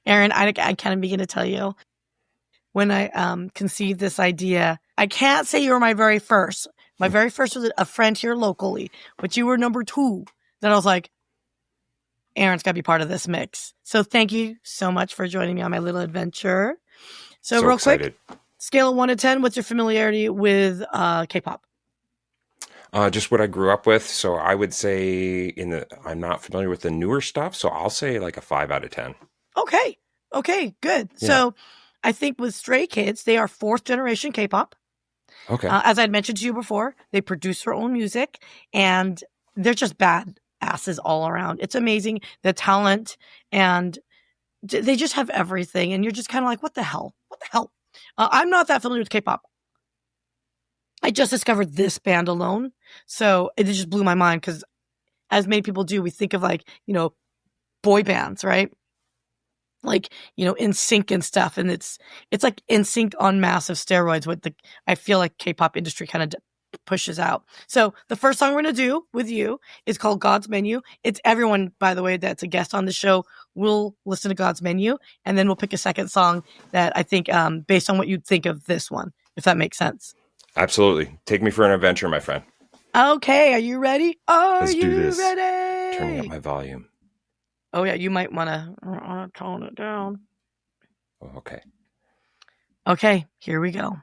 Aaron, I can't begin to tell you. When I conceived this idea, I can't say you were my very first. My very first was a friend here locally, but you were number 2. Then I was like, Aaron's got to be part of this mix. So thank you so much for joining me on my little adventure. So real excited. Quick, scale of 1 to 10, what's your familiarity with K-pop? Just what I grew up with. So I would say I'm not familiar with the newer stuff. So I'll say like a 5 out of 10. Okay, good. Yeah. So I think with Stray Kids, they are 4th generation K-pop. Okay. As I'd mentioned to you before, they produce their own music and they're just bad asses all around. It's amazing, the talent, and they just have everything. And you're just kind of like, what the hell? I'm not that familiar with K-pop. I just discovered this band alone. So it just blew my mind because as many people do, we think of like, boy bands, right? Like, NSYNC and stuff. And it's like NSYNC on massive steroids I feel like K-pop industry kind of pushes out. So the first song we're going to do with you is called God's Menu. It's everyone, by the way, that's a guest on the show will listen to God's Menu. And then we'll pick a second song that I think, based on what you'd think of this one, if that makes sense. Absolutely. Take me for an adventure, my friend. Okay. Are you ready? Let's do this. Ready? Turning up my volume. Oh, yeah. You might want to tone it down. Oh, okay. Okay. Here we go.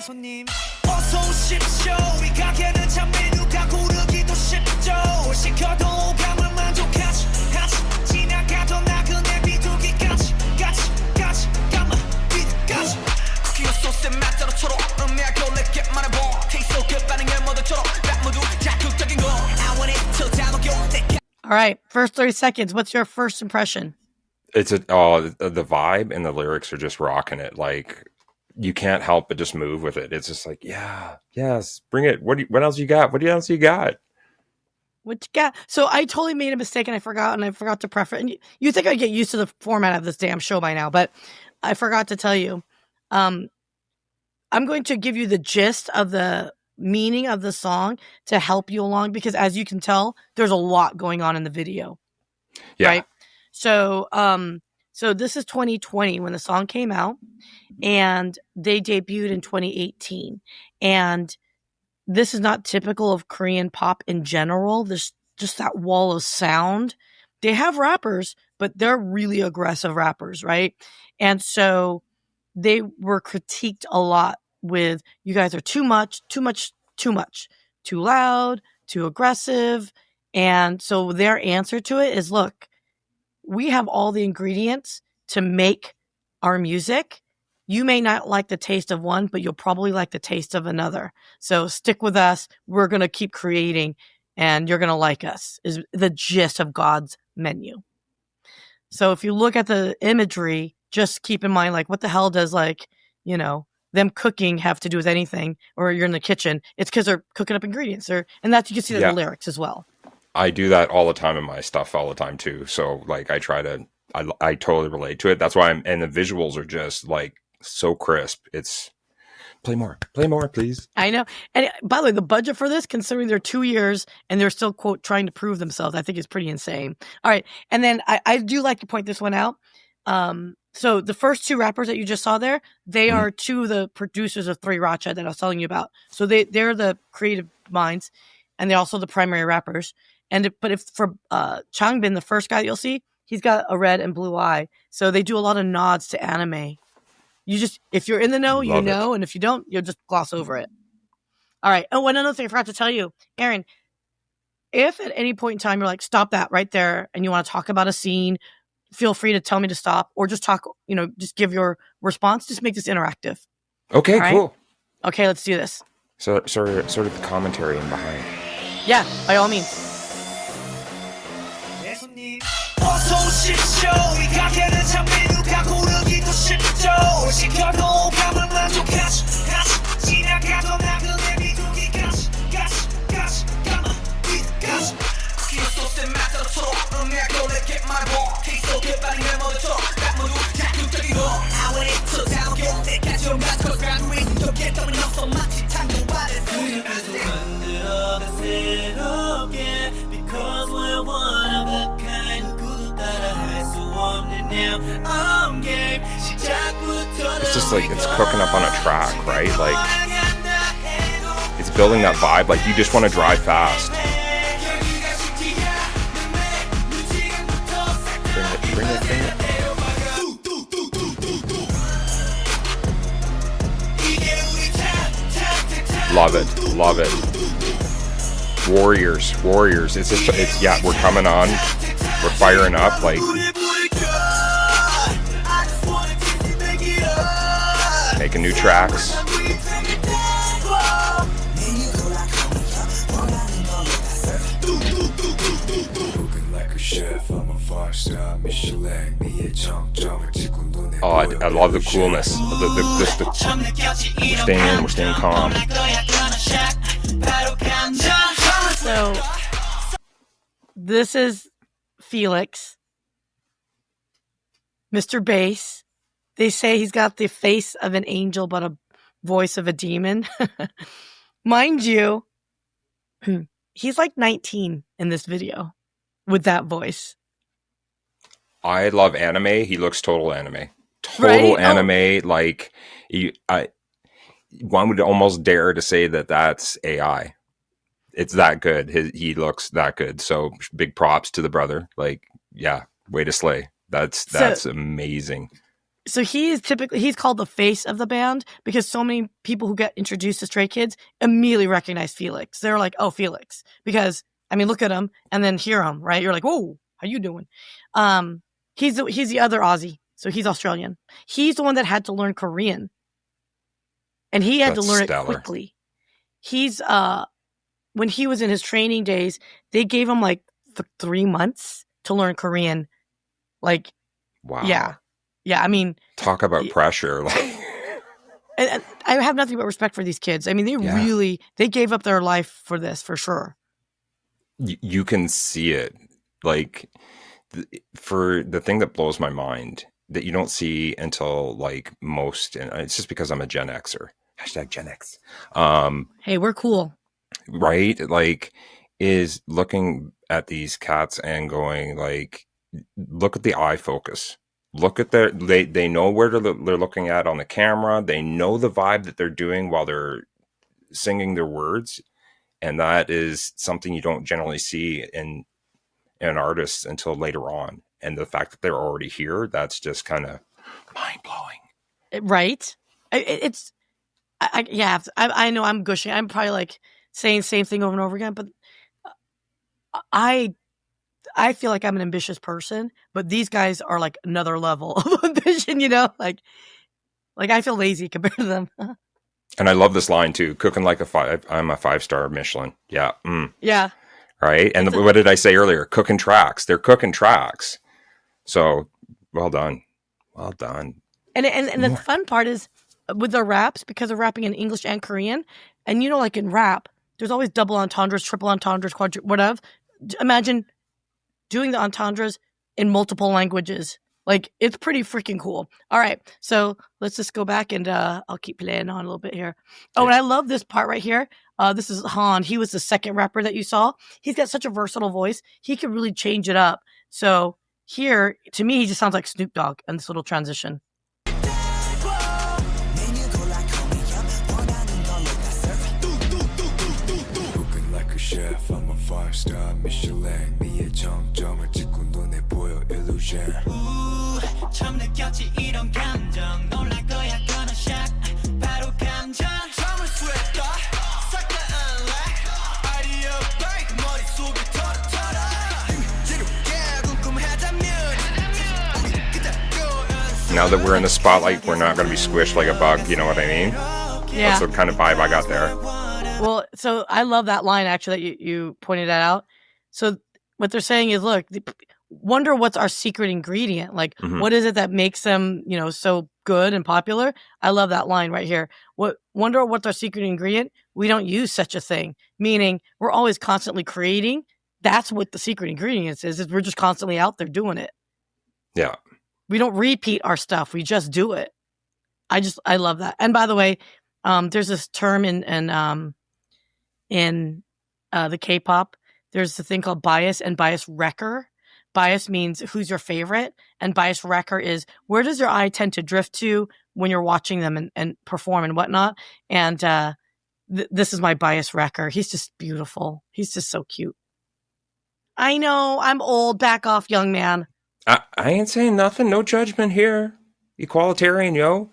손님 어서 오십시오 이 가게는 참 메뉴가 고르기도 쉽죠 시켜도 오감을 만족하지 지나가던 나그네 비둘기까지 까지 까만 빛까지 쿠키와 소스의 맛대로처럼 음미하고 내게 말해봐 테이스 그 반응을 모두처럼 나 모두 자극적인 거 I want it till 다 녹여 All right, first 30 seconds. What's your first impression? It's the vibe and the lyrics are just rocking it. Like, you can't help but just move with it. It's just like, yeah, yes, bring it. What else you got? What else you got? What you got? So I totally made a mistake and I forgot to preface. And you think I'd get used to the format of this damn show by now, but I forgot to tell you. I'm going to give you the gist of the meaning of the song to help you along because as you can tell, there's a lot going on in the video. Yeah. Right? So this is 2020 when the song came out and they debuted in 2018. And this is not typical of Korean pop in general. There's just that wall of sound. They have rappers, but they're really aggressive rappers, right? And so they were critiqued a lot with, you guys are too much, too loud, too aggressive. And so their answer to it is, look, we have all the ingredients to make our music. You may not like the taste of one, but you'll probably like the taste of another. So stick with us. We're going to keep creating and you're going to like us is the gist of God's Menu. So if you look at the imagery, just keep in mind, like, what the hell does them cooking have to do with anything, or you're in the kitchen? It's because they're cooking up ingredients and that's, you can see that in the lyrics as well. I do that all the time in my stuff all the time too. So like I totally relate to it. That's why and the visuals are just like so crisp. It's play more, please. I know. And by the way, the budget for this, considering they're 2 years and they're still, quote, trying to prove themselves, I think is pretty insane. All right. And then I do like to point this one out. So the first 2 rappers that you just saw there, they are 2 of the producers of 3RACHA that I was telling you about. So they're the creative minds and they're also the primary rappers. But if for Changbin, the first guy you'll see, he's got a red and blue eye. So they do a lot of nods to anime. If you're in the know, you know, and if you don't, you'll just gloss over it. All right. Oh, and another thing I forgot to tell you, Aaron, if at any point in time you're like, stop that right there, and you want to talk about a scene, feel free to tell me to stop, or just talk, just give your response. Just make this interactive. Okay, right? Cool. Okay, let's do this. So sort of the commentary in behind. Yeah, by all means. 어서 오십시오 이 가게는 참 메뉴가 고르기도 쉽죠 시켜도 오감을 만족하지 지나가던 나그네 비둘기까지 까만 빛까지 쿠키와 소스의 맛대로처럼 음미하고 내게 말해봐 테이스 그 반응을 모두처럼 나 모두 자극적인 거 I want it till 다 녹여 때까지 온갖 걸 graduate 적게 떠는 없어 마치 창고 아래 그림에서 만들어가 새롭게 Cause we're one of a kind. 누구도 따라할 수 없는 now. I'm game. 시작부터 It's just like it's cooking up on a track, right? Like it's building that vibe. Like you just want to drive fast. Bring it. Love it. Warriors. It's yeah, we're coming on. We're firing up. Like making new tracks. Oh, I love the coolness. We're staying calm. So this is Felix, Mr. Bass. They say he's got the face of an angel, but a voice of a demon. Mind you, he's like 19 in this video with that voice. I love anime. He looks total anime. Right? Anime. Oh. Like, one would almost dare to say that that's AI. It's that good. He looks that good. So big props to the brother. Like, yeah, way to slay. That's amazing. So he's called the face of the band because so many people who get introduced to Stray Kids immediately recognize Felix. They're like, oh, Felix. Because, I mean, look at him and then hear him, right? You're like, whoa, how you doing? He's the other Aussie. So he's Australian. He's the one that had to learn Korean. And he had to learn it quickly. He's, when he was in his training days, they gave him like 3 months to learn Korean. Like, wow. Yeah, I mean, talk about pressure. Like, and I have nothing but respect for these kids. I mean, they gave up their life for this, for sure. You can see it. Like, for the thing that blows my mind that you don't see until like most, and it's just because I'm a Gen Xer. Hashtag Gen X. Hey, we're cool. Right? Like, is looking at these cats and going like, look at the eye focus. Look at they know where they're looking at on the camera. They know the vibe that they're doing while they're singing their words. And that is something you don't generally see in an artist until later on. And the fact that they're already here, that's just kind of mind-blowing. Right? I know I'm gushing. I'm probably like saying the same thing over and over again, but I feel like I'm an ambitious person, but these guys are like another level of ambition, you know? Like I feel lazy compared to them. And I love this line too. Cooking like I'm a 5-star Michelin. Yeah. Yeah. Right. And what did I say earlier? Cooking tracks. They're cooking tracks. So well done. And the fun part is with their raps, because they're rapping in English and Korean. And you know, like in rap, there's always double entendres, triple entendres, whatever. Imagine doing the entendres in multiple languages. Like, it's pretty freaking cool. All right, so let's just go back and I'll keep playing on a little bit here. Oh, and I love this part right here. This is Han. He was the second rapper that you saw. He's got such a versatile voice. He could really change it up. So here, to me, he just sounds like Snoop Dogg in this little transition. Chef, I'm a 5-star Michelin. 미의 정점을 찍고 눈에 보여 illusion. 처음 느꼈지 이런 감정. 놀랄 거야 gonna shock. 바로 감정. 처음을 스웨터. 싹 다 unlock. 아이디어 break. 머릿속을 털어. 지루게 궁금하다면. now that we're in the spotlight, we're not going to be squished like a bug. You know what I mean? Yeah. That's the kind of vibe I got there. Well, so I love that line, actually, that you pointed that out. So what they're saying is, look, wonder what's our secret ingredient. Like, what is it that makes them, you know, so good and popular? I love that line right here. Wonder what's our secret ingredient? We don't use such a thing. Meaning, we're always constantly creating. That's what the secret ingredient is we're just constantly out there doing it. Yeah. We don't repeat our stuff. We just do it. I love that. And by the way, there's this term in the K-pop. there's the thing called bias and bias wrecker. Bias means who's your favorite, and bias wrecker is where does your eye tend to drift to when you're watching them and perform and whatnot. And this is my bias wrecker. He's just beautiful. He's just so cute. I know, I'm old. Back off, young man. I ain't saying nothing. No judgment here. Equalitarian, yo.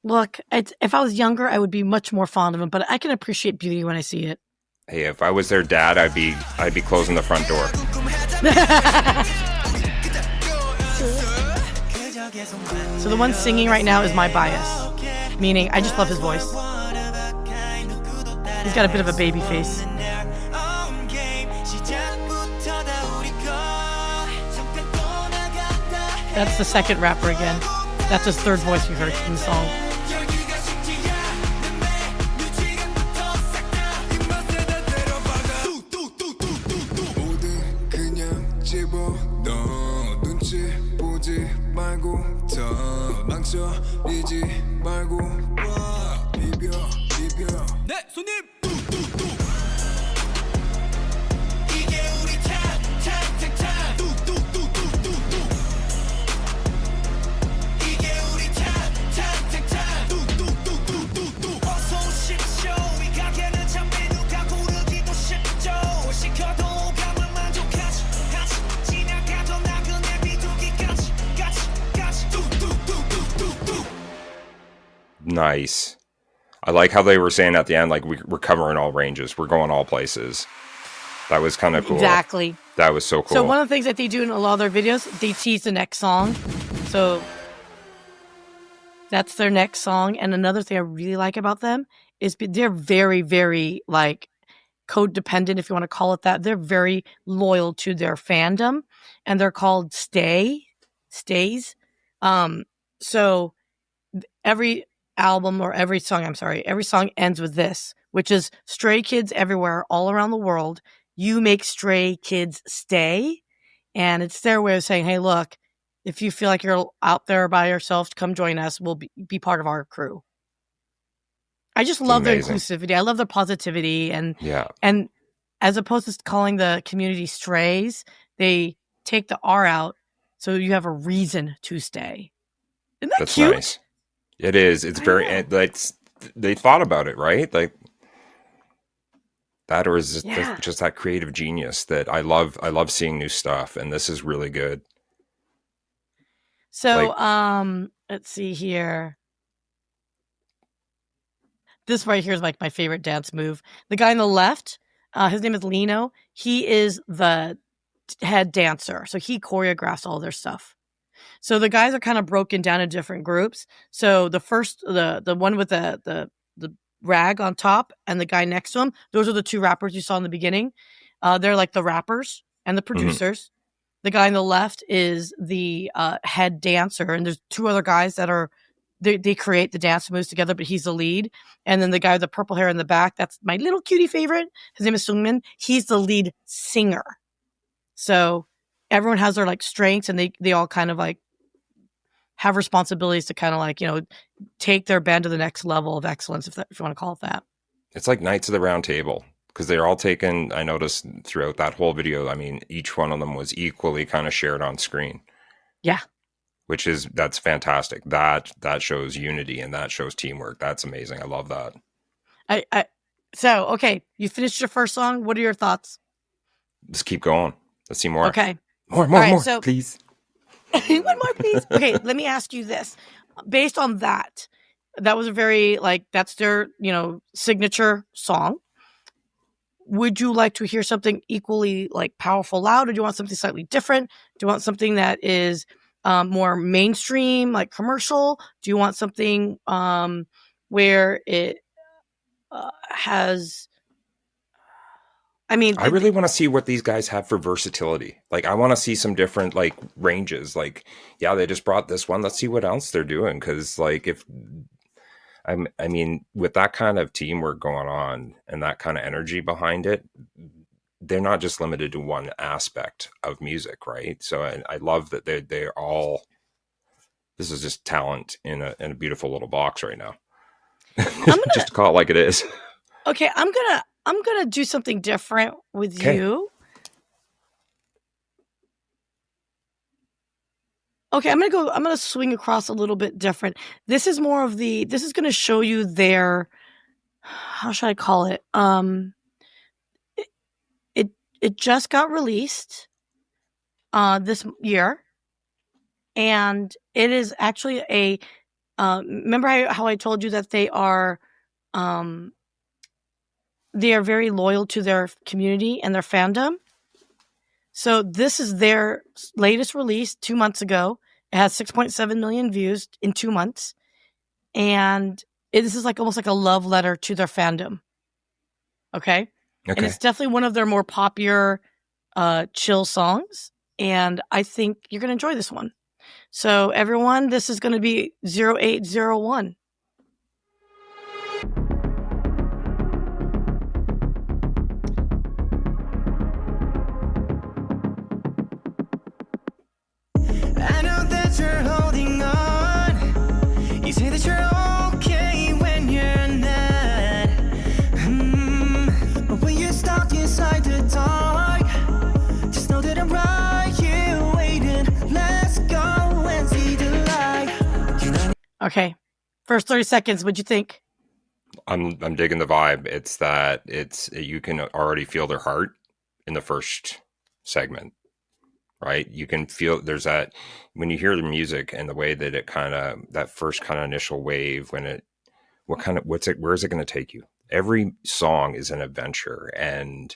Look, if I was younger, I would be much more fond of him, but I can appreciate beauty when I see it. Hey, if I was their dad, I'd be closing the front door. So the one singing right now is my bias, meaning I just love his voice. He's got a bit of a baby face. That's the second rapper again. That's his third voice you heard in the song. Nice. I like how they were saying at the end, like, we're covering all ranges. We're going all places. That was kind of cool. Exactly. That was so cool. So one of the things that they do in a lot of their videos, they tease the next song. So that's their next song. And another thing I really like about them is they're very, very, like, codependent, if you want to call it that. They're very loyal to their fandom. And they're called stays. So every album or every song ends with this, which is stray kids everywhere, all around the world. You make stray kids stay. And it's their way of saying, hey, look, if you feel like you're out there by yourself, come join us. We'll be part of our crew. I just love their inclusivity. I love their positivity. And as opposed to calling the community strays, they take the R out. So you have a reason to stay. Isn't that That's cute? Nice. It is. It's very, they thought about it, right? Like that, or is it just that creative genius that I love seeing new stuff. And this is really good. So, let's see here. This right here is like my favorite dance move. The guy on the left, his name is Lino. He is the head dancer. So he choreographs all their stuff. So the guys are kind of broken down in different groups. So the one with the rag on top and the guy next to him, those are the two rappers you saw in the beginning. They're like the rappers and the producers. Mm-hmm. The guy on the left is the head dancer, and there's two other guys that are they create the dance moves together, but he's the lead. And then the guy with the purple hair in the back, that's my little cutie favorite. His name is Sungmin. He's the lead singer. So everyone has their like strengths, and they all kind of like have responsibilities to kind of like, you know, take their band to the next level of excellence, if you want to call it that. It's like Knights of the Round Table, because they're all taken. I noticed throughout that whole video, I mean, each one of them was equally kind of shared on screen. Yeah. That's fantastic. That shows unity and that shows teamwork. That's amazing. I love that. So, okay, you finished your first song. What are your thoughts? Let's keep going. Let's see more. Okay. More, right, so, please. One more, please. Okay, let me ask you this. Based on that was a very, like, that's their, you know, signature song. Would you like to hear something equally, like, powerful, loud, or do you want something slightly different? Do you want something that is more mainstream, like commercial? Do you want something where it has... I mean, I really want to see what these guys have for versatility. Like, I want to see some different like ranges. Like, yeah, they just brought this one. Let's see what else they're doing. Because, like, I mean, with that kind of teamwork going on and that kind of energy behind it, they're not just limited to one aspect of music, right? So I love that they're all. This is just talent in a beautiful little box right now. Just to call it like it is. Okay, I'm gonna I'm gonna do something different with Okay. you. Okay, I'm gonna swing across a little bit different. This is more of this is gonna show you their, how should I call it? It just got released this year, and it is actually a remember how I told you that they are very loyal to their community and their fandom. So this is their latest release 2 months ago. It has 6.7 million views in 2 months. And this is like almost like a love letter to their fandom. Okay? And it's definitely one of their more popular chill songs. And I think you're going to enjoy this one. So everyone, this is going to be 0801. I know that you're holding on. You say that you're okay when you're not. But when you're stuck inside the dark, just know that I'm right here waiting. Let's go and see the light. Okay. First 30 seconds, what'd you think? I'm digging the vibe. It's that you can already feel their heart in the first segment. Right, you can feel there's that when you hear the music and the way that it that first kind of initial wave where's it going to take you? Every song is an adventure, and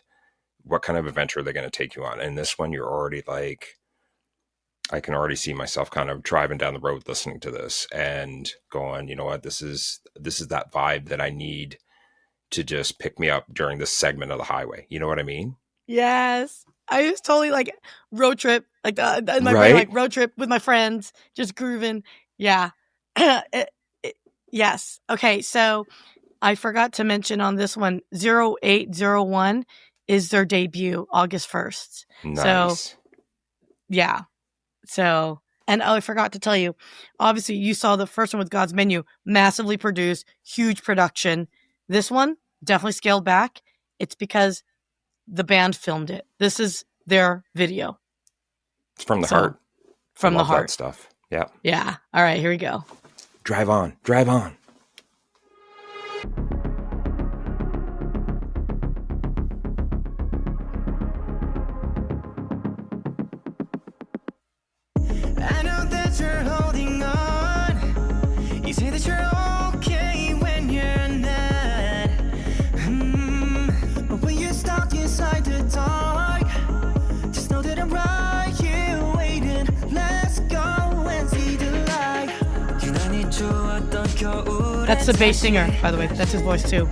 what kind of adventure are they going to take you on? And this one, you're already like, I can already see myself kind of driving down the road listening to this and going, you know what, this is that vibe that I need to just pick me up during this segment of the highway. You know what I mean? Yes. I was totally like road trip, like in my brain, like road trip with my friends, just grooving. Yeah. Yes. Okay. So I forgot to mention on this one, 0801 is their debut, August 1st. Nice. So, yeah. So, and I forgot to tell you, obviously you saw the first one with God's Menu, massively produced, huge production. This one, definitely scaled back. It's because the band filmed it. This is their video. It's from the heart. From the heart. That stuff. Yeah. Yeah. All right, here we go. Drive on. Drive on. I know that you're holding on. You say that you're okay when you're not. But when you're stuck inside the dark, just know that I'm right here waiting. Let's go and see the light. That's the bass singer, by the way. That's his voice too.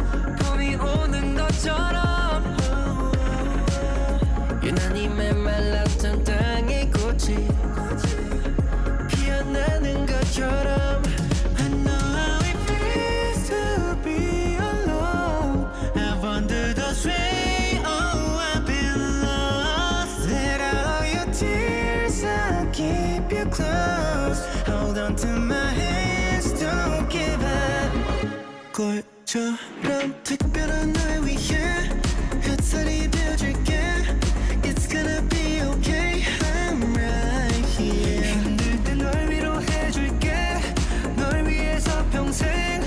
Keep you close, hold on to my hands, don't give up. 꼴처럼 특별한 날 위해 햇살이 비어줄게. It's gonna be okay, I'm right here. 힘들 때 널 위로해줄게. 널 위해서 평생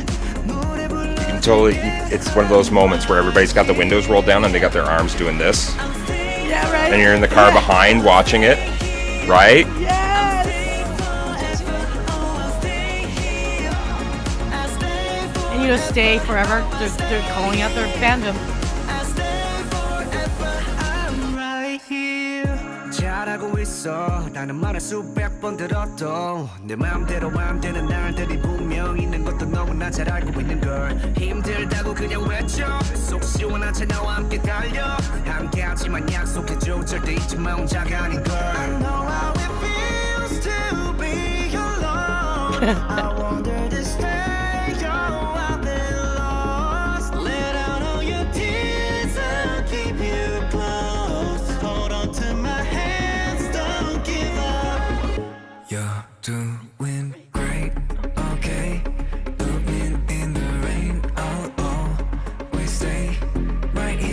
노래 불러. Totally, it's one of those moments where everybody's got the windows rolled down and they got their arms doing this. Yeah, right. And you're in the car behind watching it, right? Yes. And you know, stay forever. They're calling out their fandom. 잘하고 있어. 라는 말을 수백 번 들어도 내 마음대로 안 되는 날들이 분명 있는 것도 너무나 잘 알고 있는 걸. 힘들다고 그냥 외쳐. 속 시원한 채 나와 함께 달려. 함께하지만 약속해줘. 절대 잊지 마 혼자가 아닌 걸. I know how it feels to be alone. I wonder this day I've been lost. Let out all your tears and keep you close. Hold on to my hands, don't give up. You're doing great, okay? Looking in the rain, I'll always stay right here.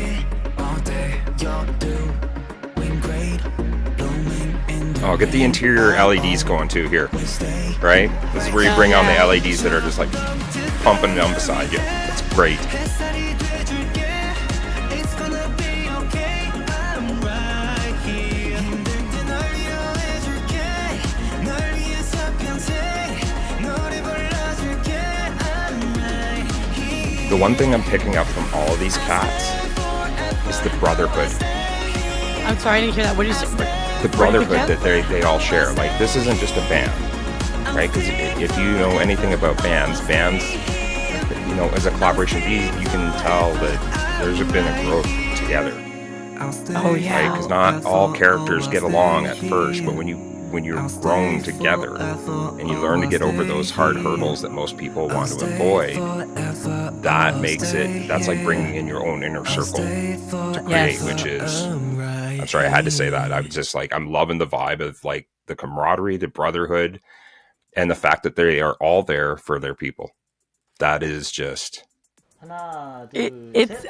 Oh, get the interior LEDs going too here, right? This is where you bring on the LEDs that are just like pumping them beside you. That's great. The one thing I'm picking up from all of these cats is the brotherhood. I'm sorry, I didn't hear that. What did you say? The brotherhood that they all share. Like, this isn't just a band, right? Because if you know anything about bands, you know, as a collaboration, you can tell that there's been a growth together. Oh yeah. Right? Because not all characters get along at first, but when you're grown together and you learn to get over those hard hurdles that most people want to avoid, that's like bringing in your own inner circle to create, which is, I'm sorry, I had to say that. I was just like, I'm loving the vibe of like the camaraderie, the brotherhood, and the fact that they are all there for their people. That is just... I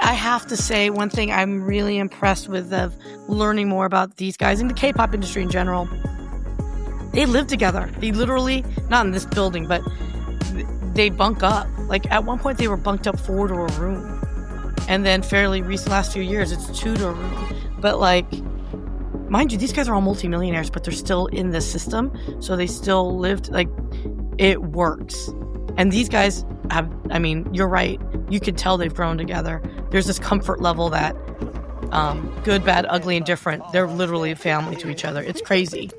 have to say, one thing I'm really impressed with of learning more about these guys and the K-pop industry in general. They live together. They literally, not in this building, but they bunk up. Like at one point they were bunked up 4 to a room. And then fairly recent, last few years, it's 2 to a room. But like, mind you, these guys are all multimillionaires, but they're still in this system. So they still lived, like, it works. And these guys have, I mean, you're right. You can tell they've grown together. There's this comfort level that good, bad, ugly, and different. They're literally a family to each other. It's crazy.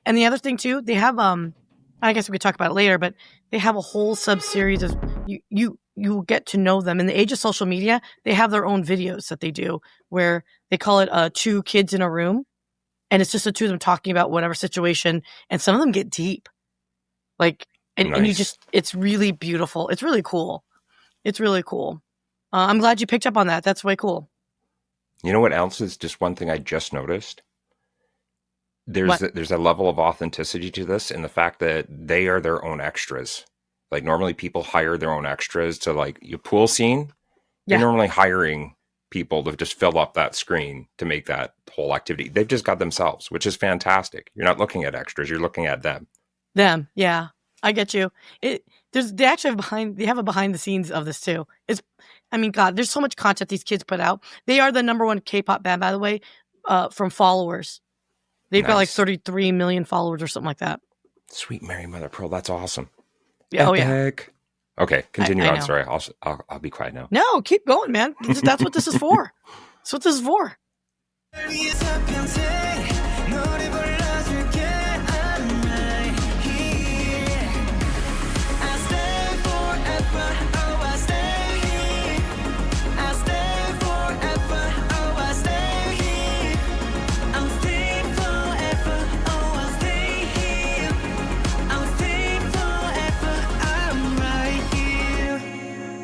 And the other thing too, they have I guess we could talk about it later, but they have a whole sub-series of you get to know them. In the age of social media, they have their own videos that they do where they call it 2 kids in a room, and it's just the 2 of them talking about whatever situation, and some of them get deep. Like and you just, it's really beautiful. It's really cool. It's really cool. I'm glad you picked up on that. That's way cool. You know what else is just one thing I just noticed? There's a level of authenticity to this in the fact that they are their own extras. Like normally people hire their own extras to like your pool scene. Yeah. They're normally hiring people to just fill up that screen to make that whole activity. They've just got themselves, which is fantastic. You're not looking at extras. You're looking at them. Them. Yeah, I get you. They actually have a behind the scenes of this too. God, there's so much content these kids put out. They are the #1 K-pop band, by the way, from followers. They've got like 33 million followers or something like that. Sweet Mary Mother Pearl, that's awesome. Yeah, Epic. Okay, continue on. Sorry, I'll be quiet now. No, keep going, man. That's what this is for. That's what this is for.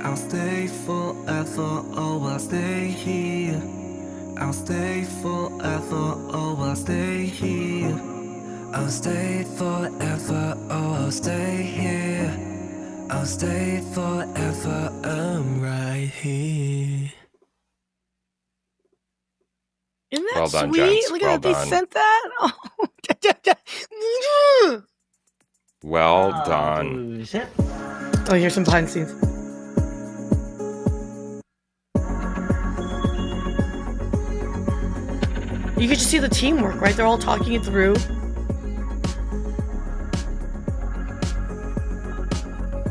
I'll stay forever, oh I'll stay here. I'll stay forever, oh I'll stay here. I'll stay forever, oh I'll stay here. I'll stay forever, I'm right here. Isn't that well done, sweet? Gents. Look well at how done. they sent that. Oh. Well done. Oh, here's some behind the scenes. You could just see the teamwork, right? They're all talking it through.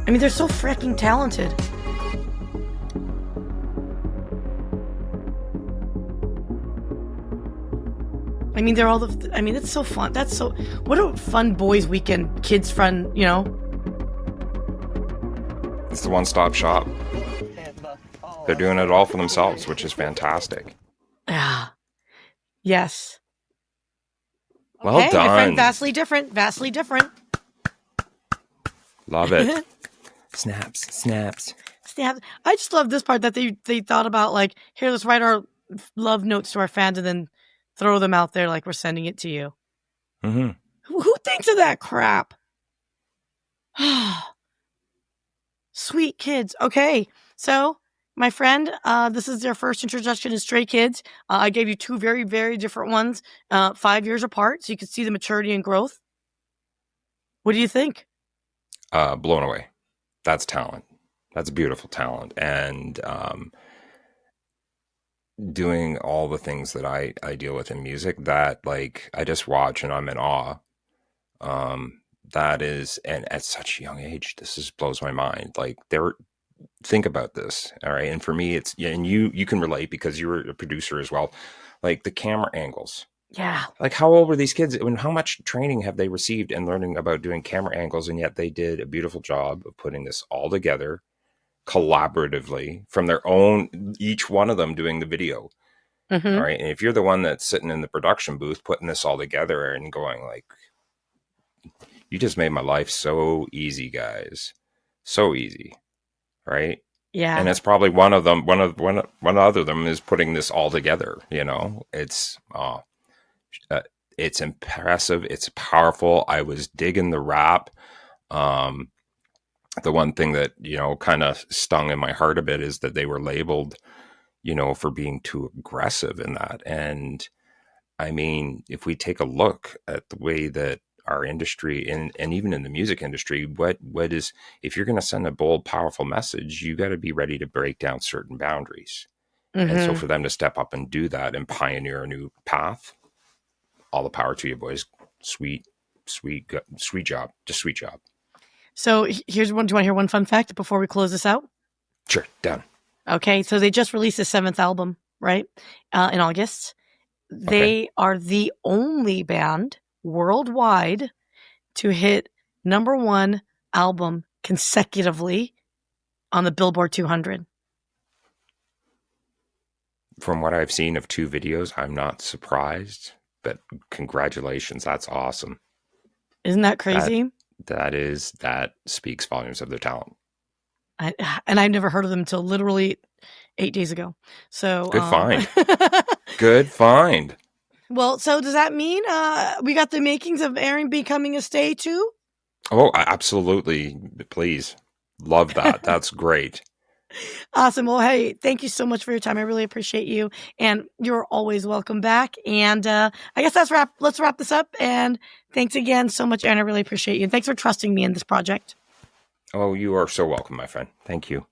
I mean, they're so freaking talented. I mean, it's so fun. What a fun boys' weekend, kids' fun, you know? It's the one-stop shop. They're doing it all for themselves, which is fantastic. Yeah. Yes. Well done. My friend, vastly different. Love it. Snaps. I just love this part that they thought about, like, here, let's write our love notes to our fans and then throw them out there like we're sending it to you. Mm-hmm. Who thinks of that crap? Sweet kids. Okay, so my friend. This is their first introduction to Stray Kids. I gave you two very, very different ones, 5 years apart, so you can see the maturity and growth. What do you think? Blown away. That's talent. That's beautiful talent. And doing all the things that I deal with in music, that like I just watch and I'm in awe. That is, and at such a young age, this just blows my mind. Like think about this. All right. And for me, it's, yeah, and you can relate because you were a producer as well. Like the camera angles. Yeah. Like how old were these kids? I mean, how much training have they received in learning about doing camera angles? And yet they did a beautiful job of putting this all together collaboratively from their own, each one of them doing the video. Mm-hmm. All right. And if you're the one that's sitting in the production booth, putting this all together and going like, you just made my life so easy, guys. So easy. Right. Yeah. And it's probably one of them, one other them is putting this all together. You know, it's impressive. It's powerful. I was digging the rap. The one thing that, you know, kind of stung in my heart a bit is that they were labeled, you know, for being too aggressive in that. And I mean, if we take a look at the way that our industry and even in the music industry, what is, if you're going to send a bold, powerful message, you got to be ready to break down certain boundaries. Mm-hmm. And so for them to step up and do that and pioneer a new path, all the power to you, boys. Sweet job. Just sweet job. So here's one. Do you want to hear one fun fact before we close this out? Sure. Done. Okay. So they just released a 7th album, right? In August. They are the only band worldwide to hit #1 album consecutively on the Billboard 200. From what I've seen of 2 videos, I'm not surprised, but congratulations. That's awesome. Isn't that crazy? That speaks volumes of their talent. And I've never heard of them until literally 8 days ago. So good find. Good find. Well, so does that mean we got the makings of Aaron becoming a stay too? Oh, absolutely. Please. Love that. That's great. Awesome. Well, hey, thank you so much for your time. I really appreciate you. And you're always welcome back. And I guess let's wrap this up. And thanks again so much, Aaron. I really appreciate you. And thanks for trusting me in this project. Oh, you are so welcome, my friend. Thank you.